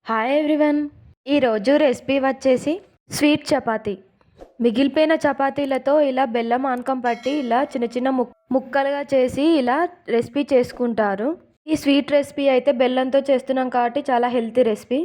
Hi everyone. ఈరోజు recipe వచ్చేసి sweet chapati. మిగిలిపోయిన చపాతీలతో ఇలా బెల్లం ఆనకం పట్టి ఇలా చిన్న చిన్న ముక్కలుగా చేసి ఇలా రెసిపీ చేసుకుంటారు. ఈ స్వీట్ రెసిపీ అయితే బెల్లంతో చేస్తున్నాం కాబట్టి చాలా హెల్తీ రెసిపీ.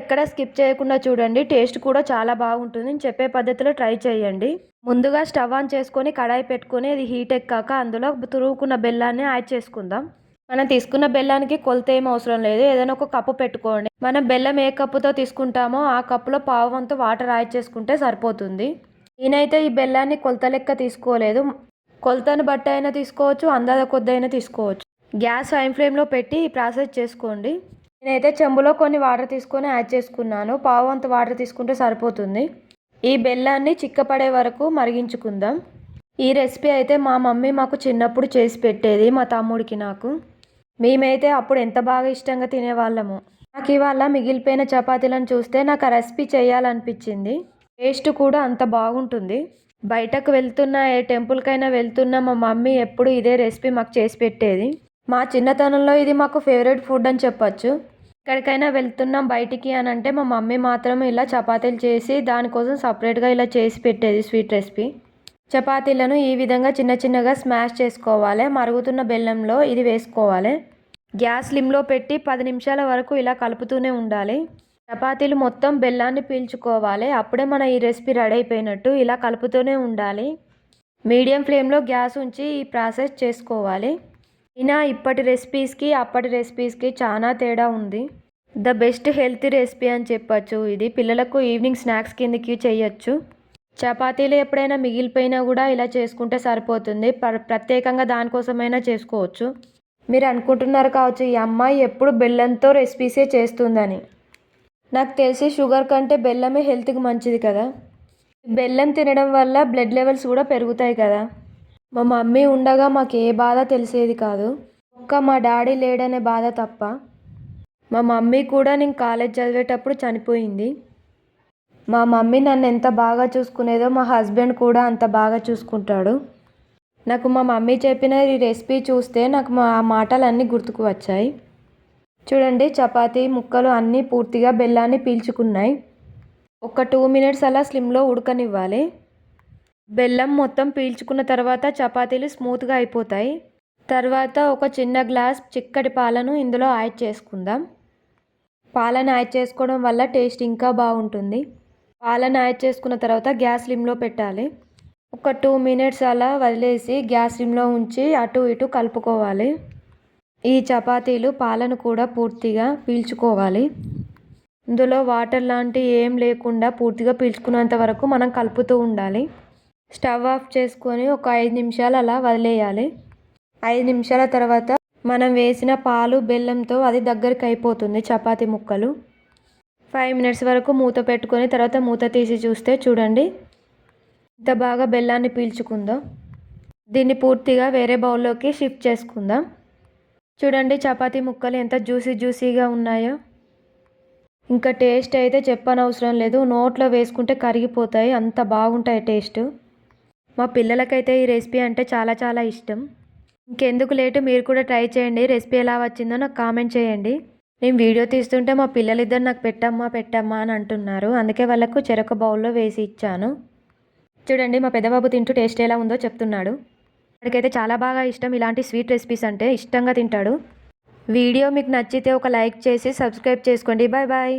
ఎక్కడ స్కిప్ చేయకుండా చూడండి, టేస్ట్ కూడా చాలా బాగుంటుంది. నేను చెప్పే పద్ధతిలో ట్రై చేయండి. ముందుగా స్టవ్ ఆన్ చేసుకొని కడాయి పెట్టుకొని అది హీట్ ఎక్కాక అందులో తురుముకున్న బెల్లాన్ని యాడ్ చేసుకుందాం. మనం తీసుకున్న బెల్లానికి కొలత ఏం అవసరం లేదు, ఏదైనా ఒక కప్పు పెట్టుకోండి. మనం బెల్లం ఏ కప్పుతో తీసుకుంటామో ఆ కప్పులో పావు వంతు వాటర్ యాడ్ చేసుకుంటే సరిపోతుంది. నేనైతే ఈ బెల్లాన్ని కొలత లెక్క తీసుకోలేదు, కొలతను బట్టి అయినా తీసుకోవచ్చు, అందాజ కొద్ది అయినా తీసుకోవచ్చు. గ్యాస్ హై ఫ్లేమ్లో పెట్టి ఈ ప్రాసెస్ చేసుకోండి. నేనైతే చెంబులో కొన్ని వాటర్ తీసుకొని యాడ్ చేసుకున్నాను, పావు వంతు వాటర్ తీసుకుంటే సరిపోతుంది. ఈ బెల్లాన్ని చిక్కపడే వరకు మరిగించుకుందాం. ఈ రెసిపీ అయితే మా మమ్మీ మాకు చిన్నప్పుడు చేసి పెట్టేది, మా తమ్ముడికి నాకు. మేమైతే అప్పుడు ఎంత బాగా ఇష్టంగా తినేవాళ్ళము. నాకు ఇవాళ మిగిలిపోయిన చపాతీలను చూస్తే నాకు ఆ రెసిపీ చేయాలనిపించింది. టేస్ట్ కూడా అంత బాగుంటుంది. బయటకు వెళ్తున్నా, ఏ టెంపుల్కైనా వెళ్తున్నా మా మమ్మీ ఎప్పుడు ఇదే రెసిపీ మాకు చేసి పెట్టేది. మా చిన్నతనంలో ఇది మాకు ఫేవరెట్ ఫుడ్ అని చెప్పచ్చు. ఎక్కడికైనా వెళ్తున్నాం బయటికి అని అంటే మా మమ్మీ మాత్రం ఇలా చపాతీలు చేసి దానికోసం సపరేట్గా ఇలా చేసి పెట్టేది స్వీట్ రెసిపీ. చపాతీలను ఈ విధంగా చిన్న చిన్నగా స్మాష్ చేసుకోవాలి. మరుగుతున్న బెల్లంలో ఇది వేసుకోవాలి. గ్యాస్ స్లిమ్లో పెట్టి 10 నిమిషాల వరకు ఇలా కలుపుతూనే ఉండాలి. చపాతీలు మొత్తం బెల్లాన్ని పీల్చుకోవాలి, అప్పుడే మన ఈ రెసిపీ రెడీ అయిపోయినట్టు. ఇలా కలుపుతూనే ఉండాలి. మీడియం ఫ్లేమ్లో గ్యాస్ ఉంచి ఈ ప్రాసెస్ చేసుకోవాలి. అయినా ఇప్పటి రెసిపీస్కి అప్పటి రెసిపీస్కి చాలా తేడా ఉంది. ద బెస్ట్ హెల్తీ రెసిపీ అని చెప్పచ్చు. ఇది పిల్లలకు ఈవినింగ్ స్నాక్స్ కిందకి చేయొచ్చు. చపాతీలు ఎప్పుడైనా మిగిలిపోయినా కూడా ఇలా చేసుకుంటే సరిపోతుంది. ప్రత్యేకంగా దానికోసమైనా చేసుకోవచ్చు. మీరు అనుకుంటున్నారు కావచ్చు, ఈ అమ్మాయి ఎప్పుడు బెల్లంతో రెసిపీసే చేస్తుందని. నాకు తెలిసి షుగర్ కంటే బెల్లమే హెల్త్కి మంచిది కదా. బెల్లం తినడం వల్ల బ్లడ్ లెవెల్స్ కూడా పెరుగుతాయి కదా. మా మమ్మీ ఉండగా మాకు ఏ బాధ తెలిసేది కాదు, ఒక్క మా డాడీ లేడనే బాధ తప్ప. మా మమ్మీ కూడా నేను కాలేజ్ చదివేటప్పుడు చనిపోయింది. మా మమ్మీ నన్ను ఎంత బాగా చూసుకునేదో మా హస్బెండ్ కూడా అంత బాగా చూసుకుంటాడు. నాకు మా మమ్మీ చెప్పిన ఈ రెసిపీ చూస్తే నాకు ఆ మాటలన్నీ గుర్తుకు వచ్చాయి. చూడండి, చపాతీ ముక్కలు అన్నీ పూర్తిగా బెల్లాన్ని పీల్చుకున్నాయి. ఒక 2 మినిట్స్ అలా స్లిమ్లో ఉడకనివ్వాలి. బెల్లం మొత్తం పీల్చుకున్న తర్వాత చపాతీలు స్మూత్గా అయిపోతాయి. తర్వాత ఒక చిన్న గ్లాస్ చిక్కటి పాలను ఇందులో యాడ్ చేసుకుందాం. పాలను యాడ్ చేసుకోవడం వల్ల టేస్ట్ ఇంకా బాగుంటుంది. పాలను యాడ్ చేసుకున్న తర్వాత గ్యాస్ స్లిమ్లో పెట్టాలి. ఒక 2 మినిట్స్ అలా వదిలేసి గ్యాస్ స్లిమ్లో ఉంచి అటు ఇటు కలుపుకోవాలి. ఈ చపాతీలు పాలను కూడా పూర్తిగా పీల్చుకోవాలి. ఇందులో వాటర్ లాంటివి ఏం లేకుండా పూర్తిగా పీల్చుకున్నంత వరకు మనం కలుపుతూ ఉండాలి. స్టవ్ ఆఫ్ చేసుకొని ఒక 5 నిమిషాలు అలా వదిలేయాలి. 5 నిమిషాల తర్వాత మనం వేసిన పాలు బెల్లంతో అది దగ్గరికి అయిపోతుంది చపాతీ ముక్కలు. 5 మినిట్స్ వరకు మూత పెట్టుకొని తర్వాత మూత తీసి చూస్తే చూడండి ఇంత బాగా బెల్లాన్ని పీల్చుకుందో. దీన్ని పూర్తిగా వేరే బౌల్లోకి షిఫ్ట్ చేసుకుందాం. చూడండి చపాతీ ముక్కలు ఎంత జ్యూసీగా ఉన్నాయో. ఇంకా టేస్ట్ అయితే చెప్పనవసరం లేదు, నోట్లో వేసుకుంటే కరిగిపోతాయి, అంత బాగుంటాయి టేస్ట్. మా పిల్లలకైతే ఈ రెసిపీ అంటే చాలా చాలా ఇష్టం. ఇంకెందుకు లేటు, మీరు కూడా ట్రై చేయండి. రెసిపీ ఎలా వచ్చిందో నాకు కామెంట్ చేయండి. నేను వీడియో తీస్తుంటే మా పిల్లలిద్దరు నాకు పెట్టమ్మా అని అంటున్నారు, అందుకే వాళ్ళకు చెరొక బౌల్లో వేసి ఇచ్చాను. చూడండి మా పెద్దబాబు తింటూ టేస్ట్ ఎలా ఉందో చెప్తున్నాడు. వాడికైతే చాలా బాగా ఇష్టం, ఇలాంటి స్వీట్ రెసిపీస్ అంటే ఇష్టంగా తింటాడు. వీడియో మీకు నచ్చితే ఒక లైక్ చేసి సబ్స్క్రైబ్ చేసుకోండి. Bye bye.